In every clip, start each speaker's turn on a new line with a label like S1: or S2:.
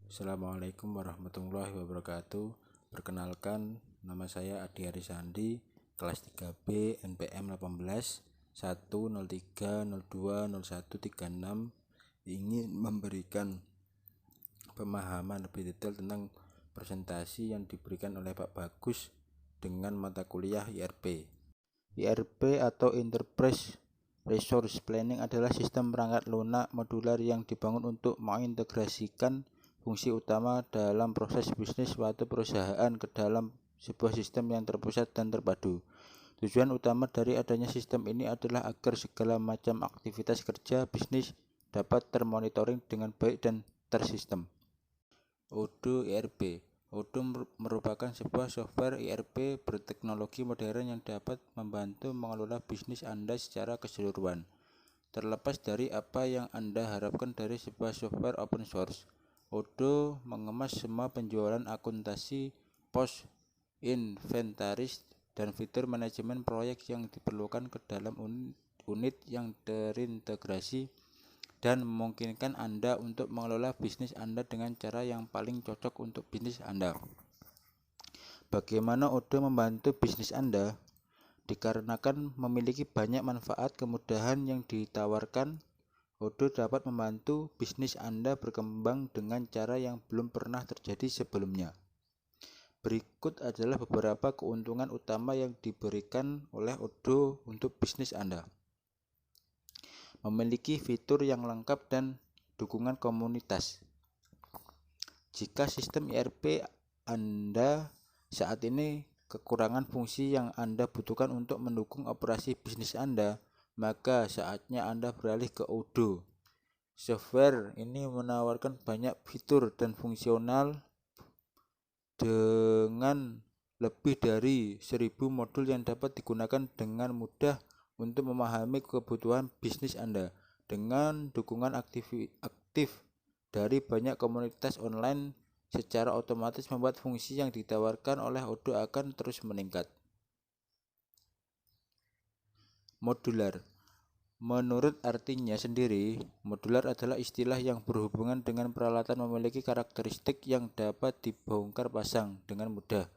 S1: Assalamualaikum warahmatullahi wabarakatuh. Perkenalkan, nama saya Adi Arisandi, kelas 3B, NPM 18 103020136, ingin memberikan pemahaman lebih detail tentang presentasi yang diberikan oleh Pak Bagus dengan mata kuliah IRP. IRP atau Enterprise Resource Planning adalah sistem perangkat lunak modular yang dibangun untuk mengintegrasikan fungsi utama dalam proses bisnis suatu perusahaan ke dalam sebuah sistem yang terpusat dan terpadu. Tujuan utama dari adanya sistem ini adalah agar segala macam aktivitas kerja bisnis dapat termonitoring dengan baik dan tersistem. Odoo IRP. Odoo merupakan sebuah software IRP berteknologi modern yang dapat membantu mengelola bisnis Anda secara keseluruhan. Terlepas dari apa yang Anda harapkan dari sebuah software open source, Odoo mengemas semua penjualan, akuntansi, pos, inventaris, dan fitur manajemen proyek yang diperlukan ke dalam unit yang terintegrasi dan memungkinkan Anda untuk mengelola bisnis Anda dengan cara yang paling cocok untuk bisnis Anda. Bagaimana Odoo membantu bisnis Anda? Dikarenakan memiliki banyak manfaat kemudahan yang ditawarkan, Odoo dapat membantu bisnis Anda berkembang dengan cara yang belum pernah terjadi sebelumnya. Berikut adalah beberapa keuntungan utama yang diberikan oleh Odoo untuk bisnis Anda. Memiliki fitur yang lengkap dan dukungan komunitas. Jika sistem IRP Anda saat ini kekurangan fungsi yang Anda butuhkan untuk mendukung operasi bisnis Anda, maka saatnya Anda beralih ke Odoo. Software ini menawarkan banyak fitur dan fungsional dengan lebih dari 1000 modul yang dapat digunakan dengan mudah untuk memahami kebutuhan bisnis Anda. Dengan dukungan aktif dari banyak komunitas online, secara otomatis membuat fungsi yang ditawarkan oleh Odoo akan terus meningkat. Modular. Menurut artinya sendiri, modular adalah istilah yang berhubungan dengan peralatan memiliki karakteristik yang dapat dibongkar pasang dengan mudah,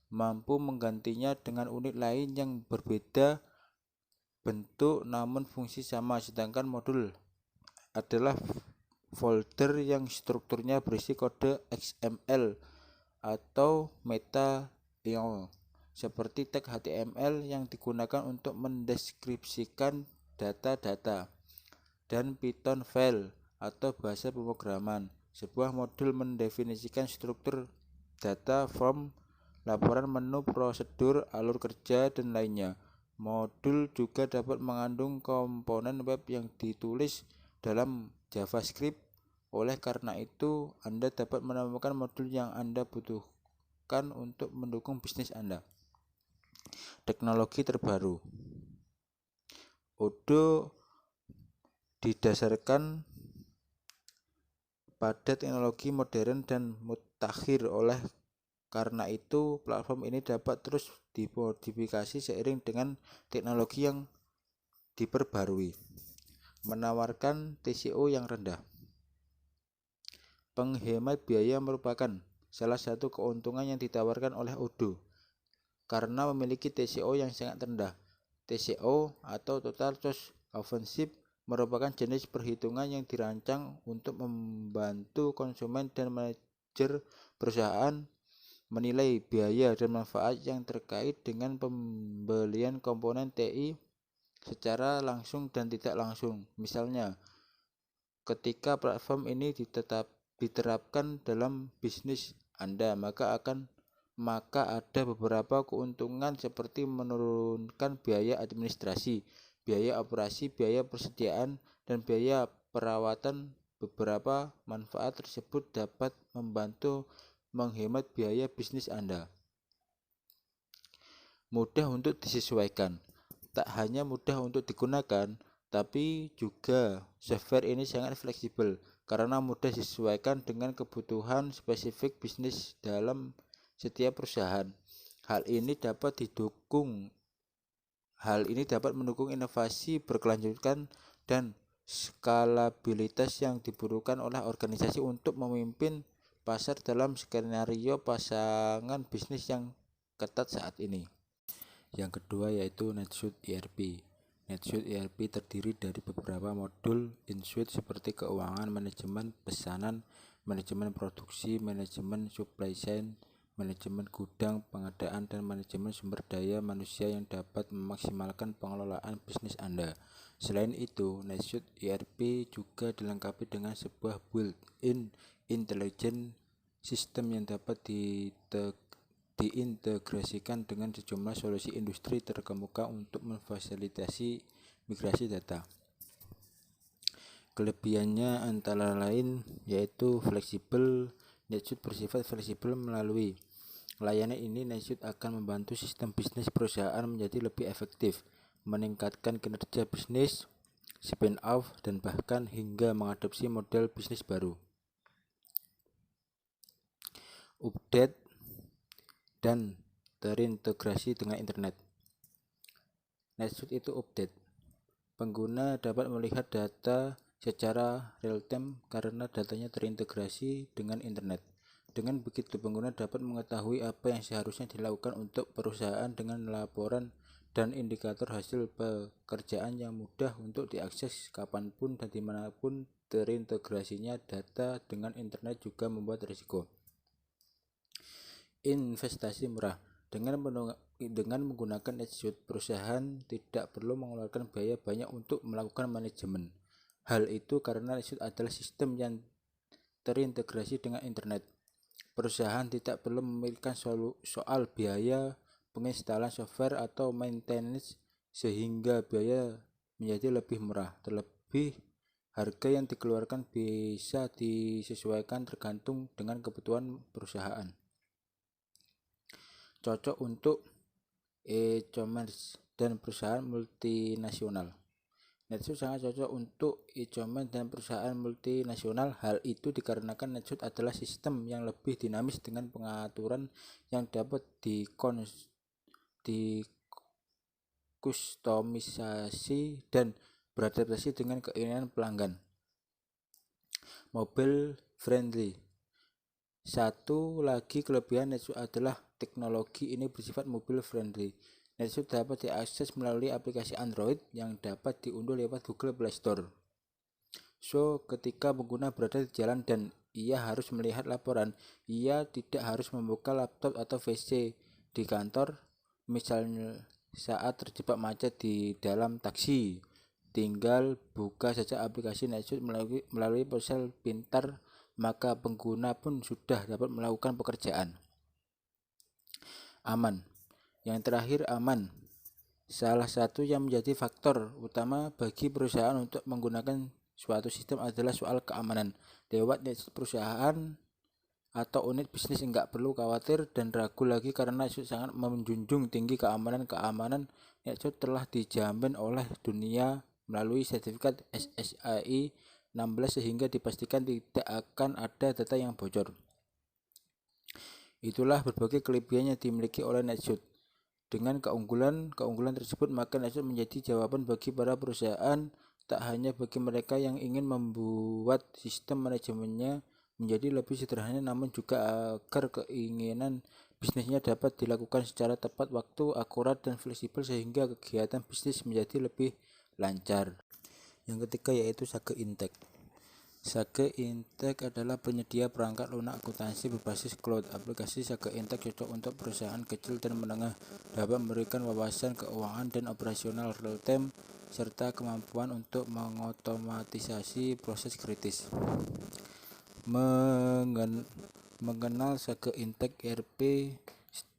S1: mampu menggantinya dengan unit lain yang berbeda bentuk namun fungsi sama. Sedangkan modul adalah folder yang strukturnya berisi kode XML atau meta-file seperti tag HTML yang digunakan untuk mendeskripsikan data-data, dan Python file atau bahasa pemrograman. Sebuah modul mendefinisikan struktur data, form, laporan, menu, prosedur, alur kerja, dan lainnya. Modul juga dapat mengandung komponen web yang ditulis dalam JavaScript. Oleh karena itu, Anda dapat menemukan modul yang Anda butuhkan untuk mendukung bisnis Anda. Teknologi terbaru. Odoo didasarkan pada teknologi modern dan mutakhir. Oleh karena itu, platform ini dapat terus dimodifikasi seiring dengan teknologi yang diperbarui. Menawarkan TCO yang rendah. Penghemat biaya merupakan salah satu keuntungan yang ditawarkan oleh Odoo karena memiliki TCO yang sangat rendah. TCO atau Total Cost Ownership merupakan jenis perhitungan yang dirancang untuk membantu konsumen dan manajer perusahaan menilai biaya dan manfaat yang terkait dengan pembelian komponen TI secara langsung dan tidak langsung. Misalnya, ketika platform ini diterapkan dalam bisnis Anda, maka ada beberapa keuntungan seperti menurunkan biaya administrasi, biaya operasi, biaya persediaan, dan biaya perawatan. Beberapa manfaat tersebut dapat membantu menghemat biaya bisnis Anda. Mudah untuk disesuaikan. Tak hanya mudah untuk digunakan, tapi juga software ini sangat fleksibel karena mudah disesuaikan dengan kebutuhan spesifik bisnis dalam setiap perusahaan. Hal ini dapat mendukung inovasi berkelanjutan dan skalabilitas yang dibutuhkan oleh organisasi untuk memimpin pasar dalam skenario pasangan bisnis yang ketat saat ini. Yang kedua yaitu NetSuite ERP. NetSuite ERP terdiri dari beberapa modul InSuite seperti keuangan, manajemen pesanan, manajemen produksi, manajemen supply chain, manajemen gudang, pengadaan, dan manajemen sumber daya manusia yang dapat memaksimalkan pengelolaan bisnis Anda. Selain itu, NetSuite ERP juga dilengkapi dengan sebuah built-in intelligent system yang dapat diintegrasikan dengan sejumlah solusi industri terkemuka untuk memfasilitasi migrasi data. Kelebihannya antara lain yaitu fleksibel. NetSuite bersifat fleksibel melalui layanan ini. NetSuite akan membantu sistem bisnis perusahaan menjadi lebih efektif, meningkatkan kinerja bisnis, spin-off, dan bahkan hingga mengadopsi model bisnis baru. Update dan terintegrasi dengan internet. NetSuite itu update. Pengguna dapat melihat data secara real-time karena datanya terintegrasi dengan internet. Dengan begitu, pengguna dapat mengetahui apa yang seharusnya dilakukan untuk perusahaan dengan laporan dan indikator hasil pekerjaan yang mudah untuk diakses kapanpun dan dimanapun. Terintegrasinya data dengan internet juga membuat risiko investasi murah. Dengan menggunakan NetSuite, perusahaan tidak perlu mengeluarkan biaya banyak untuk melakukan manajemen. Hal itu karena NetSuite adalah sistem yang terintegrasi dengan internet. Perusahaan tidak perlu memikirkan soal biaya penginstalan software atau maintenance, sehingga biaya menjadi lebih murah. Terlebih, harga yang dikeluarkan bisa disesuaikan tergantung dengan kebutuhan perusahaan. Cocok untuk e-commerce dan perusahaan multinasional. NetSuite sangat cocok untuk e-commerce dan perusahaan multinasional. Hal itu dikarenakan NetSuite adalah sistem yang lebih dinamis dengan pengaturan yang dapat dikustomisasi dan beradaptasi dengan keinginan pelanggan. Mobile friendly. Satu lagi kelebihan NetSuite adalah teknologi ini bersifat mobile friendly. NetSuite dapat diakses melalui aplikasi Android yang dapat diunduh lewat Google Play Store. So, ketika pengguna berada di jalan dan ia harus melihat laporan, ia tidak harus membuka laptop atau PC di kantor. Misalnya saat terjebak macet di dalam taksi, tinggal buka saja aplikasi NetSuite melalui ponsel pintar, maka pengguna pun sudah dapat melakukan pekerjaan. Aman. Yang terakhir, aman. Salah satu yang menjadi faktor utama bagi perusahaan untuk menggunakan suatu sistem adalah soal keamanan. Lewat NetSuite, perusahaan atau unit bisnis enggak perlu khawatir dan ragu lagi karena NetSuite sangat menjunjung tinggi keamanan. NetSuite telah dijamin oleh dunia melalui sertifikat SSAI 16 sehingga dipastikan tidak akan ada data yang bocor. Itulah berbagai kelebihan yang dimiliki oleh NetSuite. Dengan keunggulan tersebut, maka NetSuite menjadi jawaban bagi para perusahaan, tak hanya bagi mereka yang ingin membuat sistem manajemennya menjadi lebih sederhana, namun juga agar keinginan bisnisnya dapat dilakukan secara tepat waktu, akurat, dan fleksibel sehingga kegiatan bisnis menjadi lebih lancar. Yang ketiga yaitu Sage Intacct. Sage Intacct adalah penyedia perangkat lunak akuntansi berbasis cloud. Aplikasi Sage Intacct cocok untuk perusahaan kecil dan menengah, dapat memberikan wawasan keuangan dan operasional real-time, serta kemampuan untuk mengotomatisasi proses kritis. Mengenal Sage Intacct ERP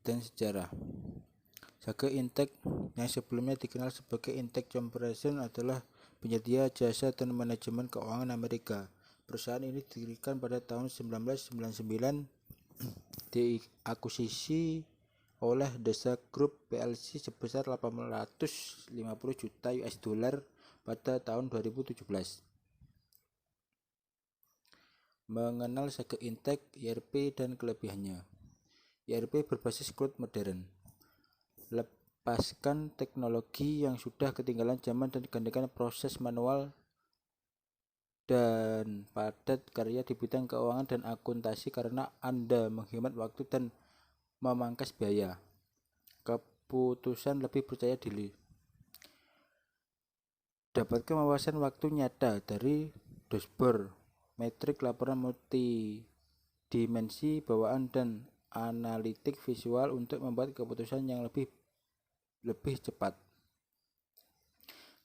S1: dan sejarah. Sage Intacct yang sebelumnya dikenal sebagai Intacct Corporation adalah penyedia jasa dan manajemen keuangan Amerika. Perusahaan ini didirikan pada tahun 1999, diakuisisi oleh The Sage Group plc sebesar 850 juta US dollar pada tahun 2017. Mengenal Sage Intacct ERP dan kelebihannya. ERP berbasis cloud modern. Lepaskan teknologi yang sudah ketinggalan zaman dan gantikan proses manual dan padat karya di bidang keuangan dan akuntansi karena Anda menghemat waktu dan memangkas biaya. Keputusan lebih percaya diri. Dapatkan wawasan waktu nyata dari dashboard, metrik laporan multidimensi, bawaan dan analitik visual untuk membuat keputusan yang lebih cepat.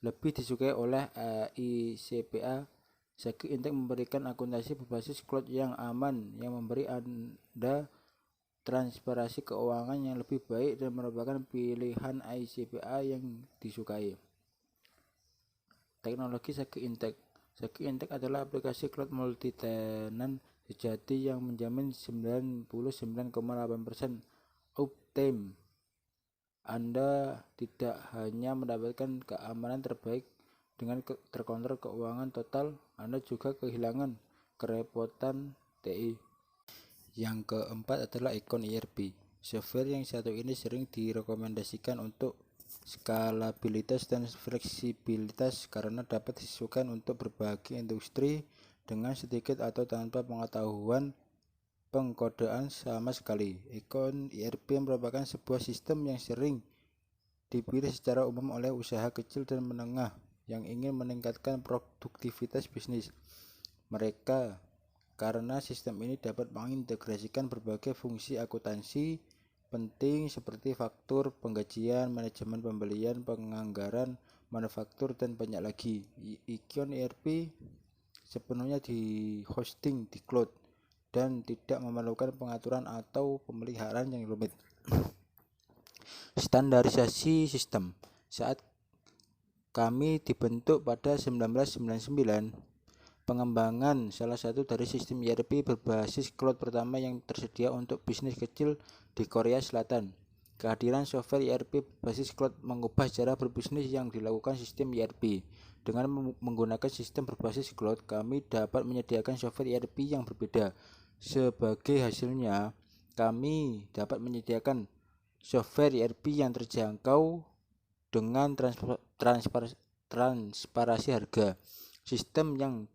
S1: Lebih disukai oleh ICPA, Sagi Intech memberikan akuntansi berbasis cloud yang aman, yang memberi Anda transparansi keuangan yang lebih baik dan merupakan pilihan ICPA yang disukai. Teknologi Sagi Intech. Sagi Intech adalah aplikasi cloud multi-tenant sejati yang menjamin 99,8% uptime. Anda tidak hanya mendapatkan keamanan terbaik dengan terkontrol keuangan total, Anda juga kehilangan kerepotan TI. Yang keempat adalah Icon ERP. Software yang satu ini sering direkomendasikan untuk skalabilitas dan fleksibilitas karena dapat disesuaikan untuk berbagai industri dengan sedikit atau tanpa pengetahuan pengkodean sama sekali. Icon ERP merupakan sebuah sistem yang sering dipilih secara umum oleh usaha kecil dan menengah yang ingin meningkatkan produktivitas bisnis mereka karena sistem ini dapat mengintegrasikan berbagai fungsi akuntansi penting seperti faktur, penggajian, manajemen pembelian, penganggaran, manufaktur, dan banyak lagi. Icon ERP sepenuhnya di hosting di cloud dan tidak memerlukan pengaturan atau pemeliharaan yang rumit. Standarisasi sistem. Saat kami dibentuk pada 1999, pengembangan salah satu dari sistem ERP berbasis cloud pertama yang tersedia untuk bisnis kecil di Korea Selatan. Kehadiran software ERP berbasis cloud mengubah cara berbisnis yang dilakukan sistem ERP. Dengan menggunakan sistem berbasis cloud, kami dapat menyediakan software ERP yang berbeda. Sebagai hasilnya, kami dapat menyediakan software ERP yang terjangkau dengan transparansi harga, sistem yang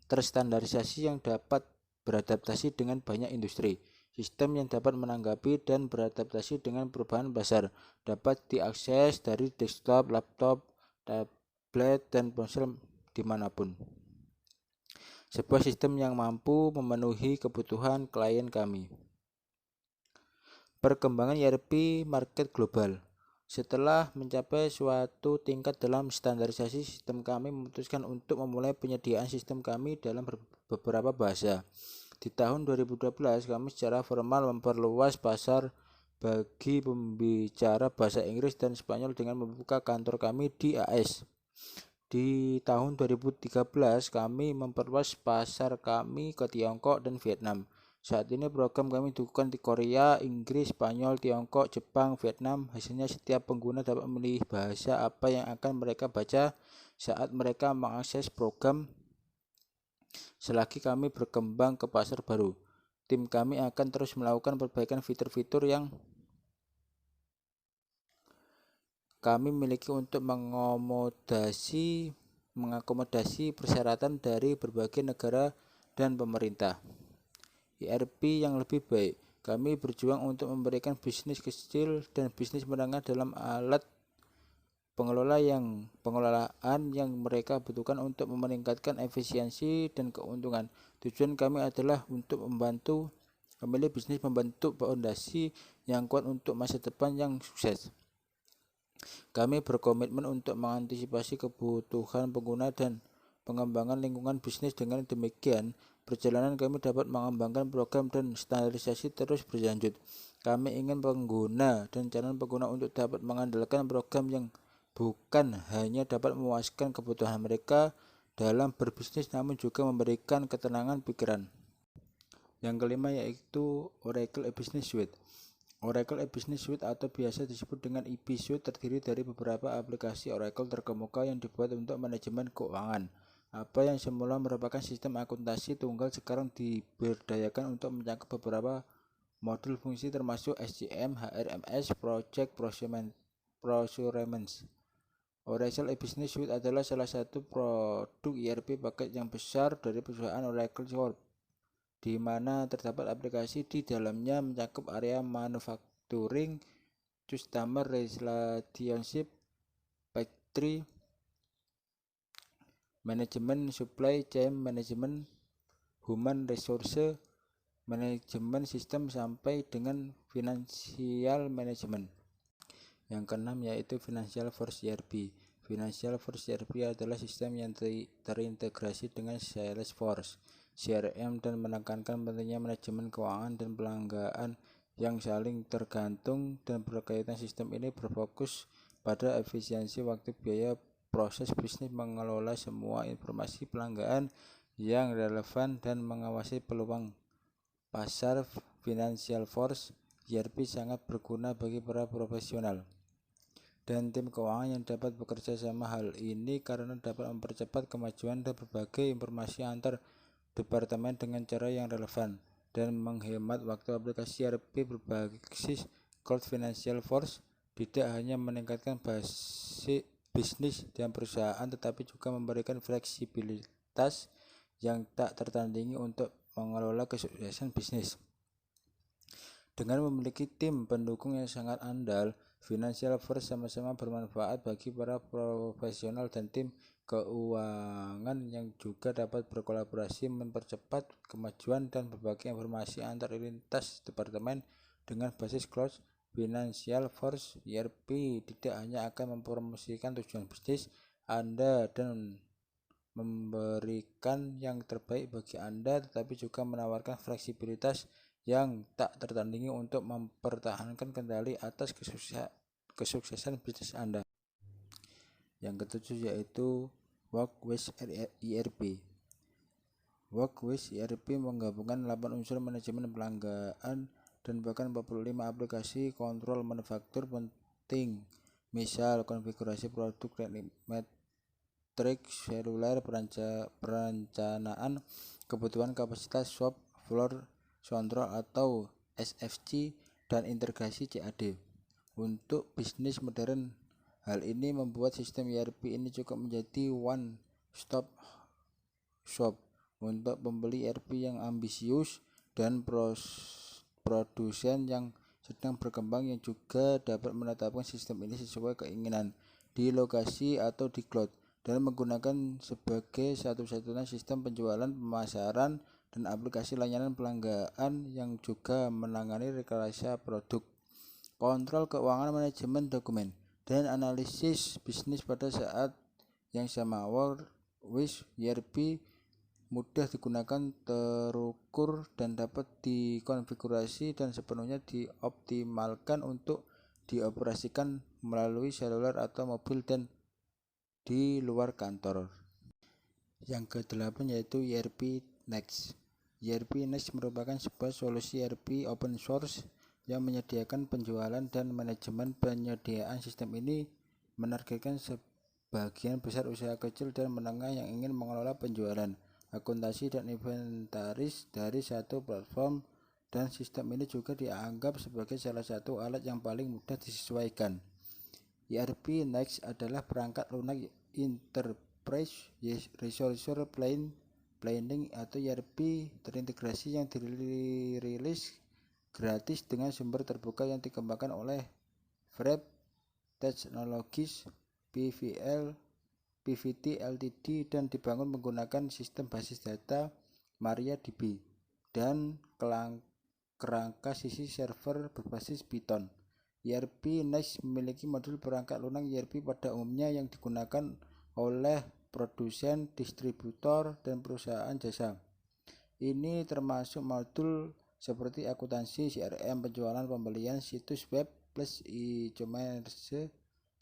S1: terstandarisasi yang dapat beradaptasi dengan banyak industri, sistem yang dapat menanggapi dan beradaptasi dengan perubahan pasar, dapat diakses dari desktop, laptop, tablet, dan ponsel dimanapun. Sebuah sistem yang mampu memenuhi kebutuhan klien kami. Perkembangan ERP market global. Setelah mencapai suatu tingkat dalam standarisasi sistem, kami memutuskan untuk memulai penyediaan sistem kami dalam beberapa bahasa. Di tahun 2012, kami secara formal memperluas pasar bagi pembicara bahasa Inggris dan Spanyol dengan membuka kantor kami di AS. Di tahun 2013, kami memperluas pasar kami ke Tiongkok dan Vietnam. Saat ini program kami dilakukan di Korea, Inggris, Spanyol, Tiongkok, Jepang, Vietnam. Hasilnya setiap pengguna dapat memilih bahasa apa yang akan mereka baca saat mereka mengakses program. Selagi kami berkembang ke pasar baru, tim kami akan terus melakukan perbaikan fitur-fitur yang kami miliki untuk mengakomodasi persyaratan dari berbagai negara dan pemerintah. ERP yang lebih baik. Kami berjuang untuk memberikan bisnis kecil dan bisnis menengah dalam alat pengelolaan yang mereka butuhkan untuk meningkatkan efisiensi dan keuntungan. Tujuan kami adalah untuk membantu pemilik bisnis membentuk fondasi yang kuat untuk masa depan yang sukses. Kami berkomitmen untuk mengantisipasi kebutuhan pengguna dan pengembangan lingkungan bisnis. Dengan demikian, perjalanan kami dapat mengembangkan program dan standarisasi terus berlanjut. Kami ingin pengguna dan calon pengguna untuk dapat mengandalkan program yang bukan hanya dapat memuaskan kebutuhan mereka dalam berbisnis, namun juga memberikan ketenangan pikiran. Yang kelima yaitu Oracle E-Business Suite. Oracle E-Business Suite atau biasa disebut dengan EB Suite terdiri dari beberapa aplikasi Oracle terkemuka yang dibuat untuk manajemen keuangan. Apa yang semula merupakan sistem akuntansi tunggal sekarang diberdayakan untuk mencakup beberapa modul fungsi termasuk SCM, HRMS, Project Procurement, Oracle E-Business Suite adalah salah satu produk ERP paket yang besar dari perusahaan Oracle Corp, di mana terdapat aplikasi di dalamnya mencakup area manufacturing, customer relationship, factory management, supply chain management, human resource management system, sampai dengan financial management. Yang keenam yaitu Financial Force ERP. Financial Force ERP adalah sistem yang terintegrasi dengan Salesforce CRM dan menekankan pentingnya manajemen keuangan dan pelanggan yang saling tergantung dan berkaitan. Sistem ini berfokus pada efisiensi waktu, biaya, proses bisnis, mengelola semua informasi pelanggan yang relevan, dan mengawasi peluang pasar. Financial Force ERP sangat berguna bagi para profesional dan tim keuangan yang dapat bekerja sama. Hal ini karena dapat mempercepat kemajuan dan berbagai informasi antar departemen dengan cara yang relevan dan menghemat waktu. Aplikasi ERP berbasis cloud Financial Force tidak hanya meningkatkan basic bisnis dan perusahaan, tetapi juga memberikan fleksibilitas yang tak tertandingi untuk mengelola kesuksesan bisnis. Dengan memiliki tim pendukung yang sangat andal, Financial Force sama-sama bermanfaat bagi para profesional dan tim keuangan yang juga dapat berkolaborasi, mempercepat kemajuan dan berbagi informasi antar lintas departemen. Dengan basis cloud Financial Force ERP tidak hanya akan mempromosikan tujuan bisnis Anda dan memberikan yang terbaik bagi Anda, tetapi juga menawarkan fleksibilitas yang tak tertandingi untuk mempertahankan kendali atas kesuksesan bisnis Anda. Yang ketujuh yaitu Work with ERP. Work with ERP menggabungkan 8 unsur manajemen pelanggan dan bahkan 45 aplikasi kontrol manufaktur penting, misal konfigurasi produk, metrik seluler, perencanaan kebutuhan kapasitas shop floor control atau SFC, dan integrasi CAD untuk bisnis modern. Hal ini membuat sistem ERP ini cukup menjadi one stop shop untuk pembeli ERP yang ambisius dan produsen yang sedang berkembang, yang juga dapat menetapkan sistem ini sesuai keinginan di lokasi atau di cloud dan menggunakan sebagai satu-satunya sistem penjualan, pemasaran, dan aplikasi layanan pelanggan yang juga menangani rekayasa produk, kontrol keuangan, manajemen dokumen, dan analisis bisnis pada saat yang sama. Work with ERP mudah digunakan, terukur, dan dapat dikonfigurasi dan sepenuhnya dioptimalkan untuk dioperasikan melalui seluler atau mobil dan di luar kantor. Yang ke-8 yaitu ERP Next. ERP Next merupakan sebuah solusi ERP open source yang menyediakan penjualan dan manajemen. Penyediaan sistem ini menargetkan sebagian besar usaha kecil dan menengah yang ingin mengelola penjualan, akuntansi, dan inventaris dari satu platform, dan sistem ini juga dianggap sebagai salah satu alat yang paling mudah disesuaikan. ERP Next adalah perangkat lunak Enterprise Resource Planning atau ERP terintegrasi yang dirilis gratis dengan sumber terbuka yang dikembangkan oleh Wrap Technologies PVT Ltd dan dibangun menggunakan sistem basis data MariaDB dan kerangka sisi server berbasis Python. ERP Next memiliki modul perangkat lunak ERP pada umumnya yang digunakan oleh produsen, distributor, dan perusahaan jasa. Ini termasuk modul seperti akuntansi, CRM, penjualan, pembelian, situs web plus e-commerce,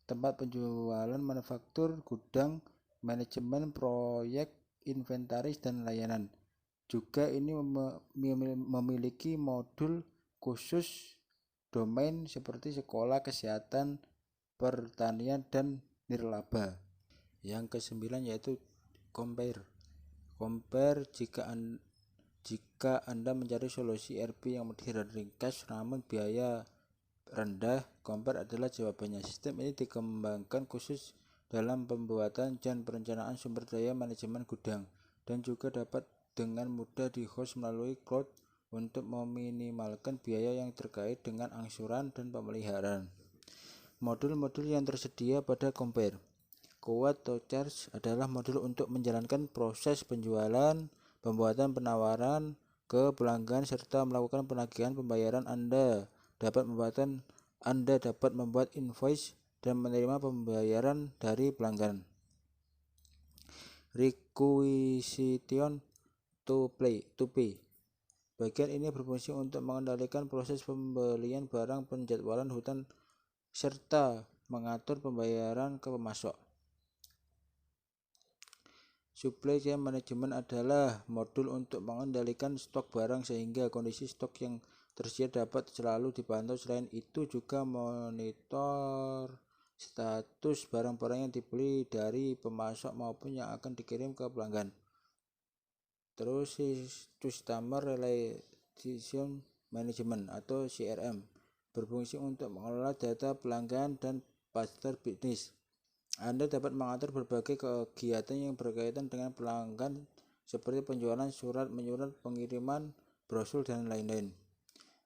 S1: tempat penjualan, manufaktur, gudang, manajemen proyek, inventaris, dan layanan. Juga ini memiliki modul khusus domain seperti sekolah, kesehatan, pertanian, dan nirlaba. Yang ke-9 yaitu Compare. Jika Anda mencari solusi ERP yang mudah dan ringkas namun biaya rendah, Compare adalah jawabannya. Sistem ini dikembangkan khusus dalam pembuatan dan perencanaan sumber daya manajemen gudang, dan juga dapat dengan mudah di-host melalui cloud untuk meminimalkan biaya yang terkait dengan angsuran dan pemeliharaan. Modul-modul yang tersedia pada Compare. Quote to Charge adalah modul untuk menjalankan proses penjualan, pembuatan penawaran ke pelanggan, serta melakukan penagihan pembayaran. Anda dapat membuat invoice dan menerima pembayaran dari pelanggan. Requisition to pay. Bagian ini berfungsi untuk mengendalikan proses pembelian barang, penjadwalan hutang, serta mengatur pembayaran ke pemasok. Supply chain management adalah modul untuk mengendalikan stok barang sehingga kondisi stok yang tersedia dapat selalu dipantau. Selain itu juga monitor status barang-barang yang dibeli dari pemasok maupun yang akan dikirim ke pelanggan. Terus Customer Relation Management atau CRM berfungsi untuk mengelola data pelanggan dan partner bisnis. Anda dapat mengatur berbagai kegiatan yang berkaitan dengan pelanggan seperti penjualan, surat menyurat, pengiriman, brosur, dan lain-lain.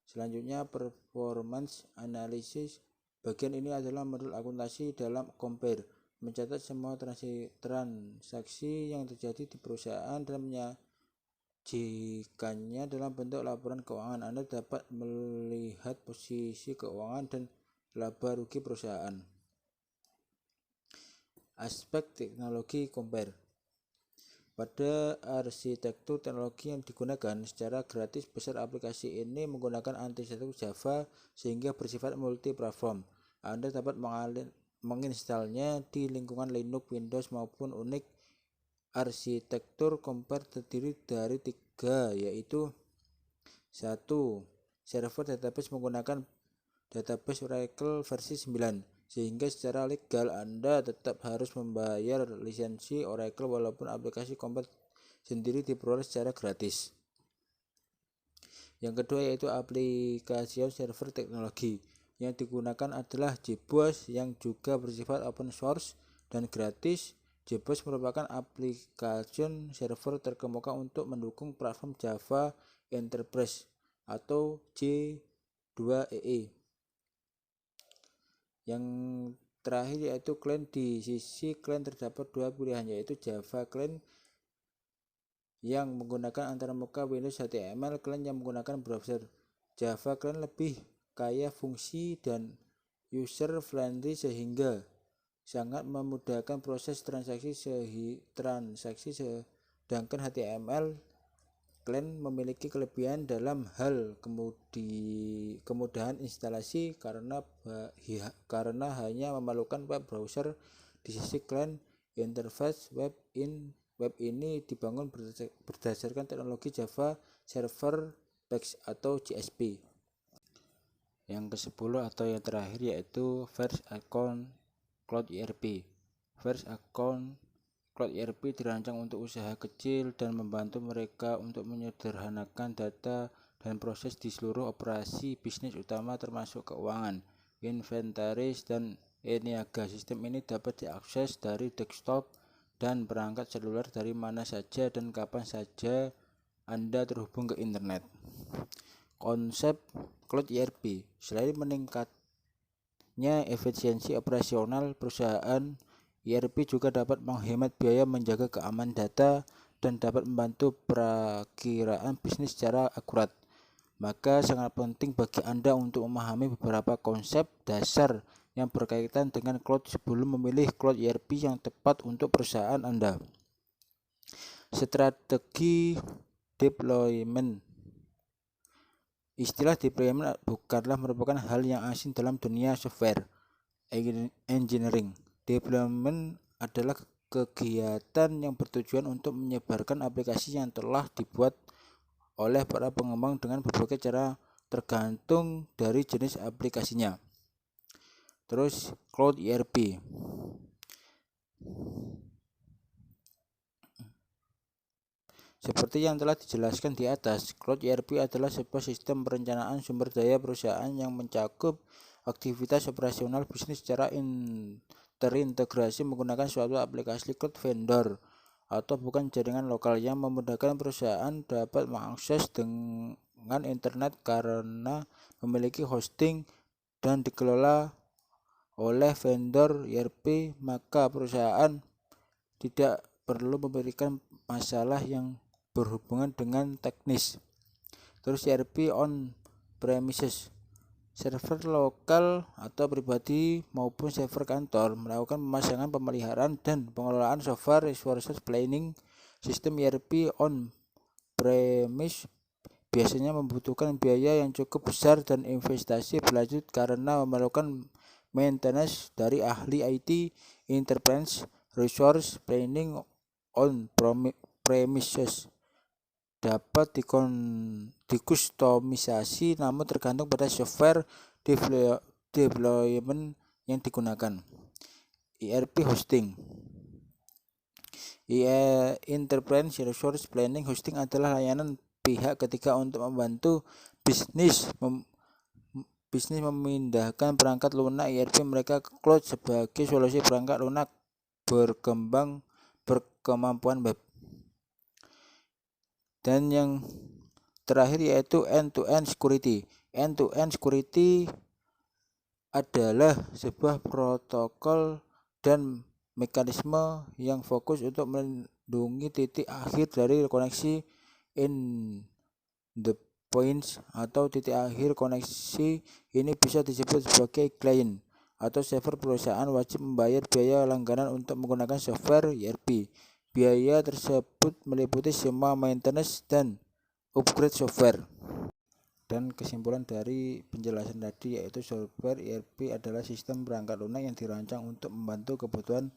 S1: Selanjutnya, Performance Analysis. Bagian ini adalah modul akuntansi dalam Compare, mencatat semua transaksi yang terjadi di perusahaan dan menyajikannya dalam bentuk laporan keuangan. Anda dapat melihat posisi keuangan dan laba rugi perusahaan. Aspek teknologi Compare. Pada arsitektur teknologi yang digunakan secara gratis besar, aplikasi ini menggunakan arsitektur Java sehingga bersifat multi-platform. Anda dapat menginstalnya di lingkungan Linux, Windows maupun Unix. Arsitektur Compare terdiri dari 3, yaitu 1. Server database menggunakan database Oracle versi 9. Sehingga secara legal Anda tetap harus membayar lisensi Oracle walaupun aplikasi Compare sendiri diperoleh secara gratis. Yang kedua yaitu aplikasi server teknologi. Yang digunakan adalah JBoss yang juga bersifat open source dan gratis. JBoss merupakan aplikasi server terkemuka untuk mendukung platform Java Enterprise atau J2EE. Yang terakhir yaitu client. Di sisi client terdapat 2 pilihan, yaitu Java Client yang menggunakan antarmuka Windows HTML, client yang menggunakan browser. Java Client lebih kaya fungsi dan user friendly sehingga sangat memudahkan proses transaksi, sedangkan HTML Client memiliki kelebihan dalam hal kemudahan instalasi karena hanya memerlukan web browser. Di sisi client, interface web ini dibangun berdasarkan teknologi Java Server Packs atau JSP. Yang ke-10 atau yang terakhir yaitu First Account Cloud ERP. First Account Cloud ERP dirancang untuk usaha kecil dan membantu mereka untuk menyederhanakan data dan proses di seluruh operasi bisnis utama termasuk keuangan, inventaris, dan niaga. Sistem ini dapat diakses dari desktop dan perangkat seluler dari mana saja dan kapan saja Anda terhubung ke internet. Konsep Cloud ERP, selain meningkatnya efisiensi operasional perusahaan, ERP juga dapat menghemat biaya, menjaga keamanan data, dan dapat membantu perakiraan bisnis secara akurat. Maka sangat penting bagi Anda untuk memahami beberapa konsep dasar yang berkaitan dengan cloud sebelum memilih cloud ERP yang tepat untuk perusahaan Anda. Strategi deployment. Istilah deployment bukanlah merupakan hal yang asing dalam dunia software engineering. Deployment adalah kegiatan yang bertujuan untuk menyebarkan aplikasi yang telah dibuat oleh para pengembang dengan berbagai cara tergantung dari jenis aplikasinya. Terus Cloud ERP. Seperti yang telah dijelaskan di atas, Cloud ERP adalah sebuah sistem perencanaan sumber daya perusahaan yang mencakup aktivitas operasional bisnis secara terintegrasi menggunakan suatu aplikasi cloud vendor atau bukan jaringan lokal yang memudahkan perusahaan dapat mengakses dengan internet karena memiliki hosting dan dikelola oleh vendor ERP, maka perusahaan tidak perlu memberikan masalah yang berhubungan dengan teknis. Terus ERP on premises, server lokal atau pribadi maupun server kantor melakukan pemasangan, pemeliharaan, dan pengelolaan software resources planning. Sistem ERP on premise biasanya membutuhkan biaya yang cukup besar dan investasi berlanjut karena memerlukan maintenance dari ahli IT. Enterprise resource planning on premises dapat dikustomisasi namun tergantung pada software deployment yang digunakan. ERP hosting. Enterprise resource planning hosting adalah layanan pihak ketiga untuk membantu bisnis memindahkan perangkat lunak ERP mereka ke cloud sebagai solusi perangkat lunak berkemampuan web. Dan yang terakhir yaitu end-to-end security. End-to-end security adalah sebuah protokol dan mekanisme yang fokus untuk melindungi titik akhir dari koneksi endpoints atau titik akhir koneksi. Ini bisa disebut sebagai klien atau server. Perusahaan wajib membayar biaya langganan untuk menggunakan software ERP. Biaya tersebut meliputi semua maintenance dan upgrade software. Dan kesimpulan dari penjelasan tadi yaitu software ERP adalah sistem perangkat lunak yang dirancang untuk membantu kebutuhan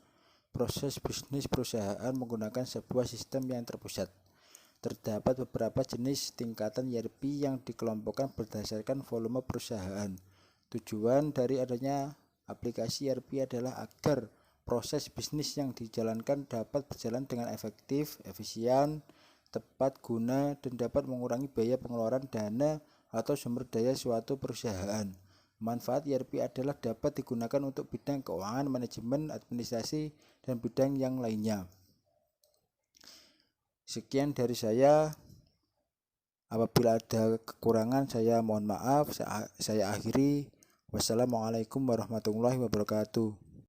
S1: proses bisnis perusahaan menggunakan sebuah sistem yang terpusat. Terdapat beberapa jenis tingkatan ERP yang dikelompokkan berdasarkan volume perusahaan. Tujuan dari adanya aplikasi ERP adalah agar proses bisnis yang dijalankan dapat berjalan dengan efektif, efisien, tepat guna, dan dapat mengurangi biaya pengeluaran dana atau sumber daya suatu perusahaan. Manfaat ERP adalah dapat digunakan untuk bidang keuangan, manajemen, administrasi, dan bidang yang lainnya. Sekian dari saya. Apabila ada kekurangan saya mohon maaf. Saya akhiri. Wassalamualaikum warahmatullahi wabarakatuh.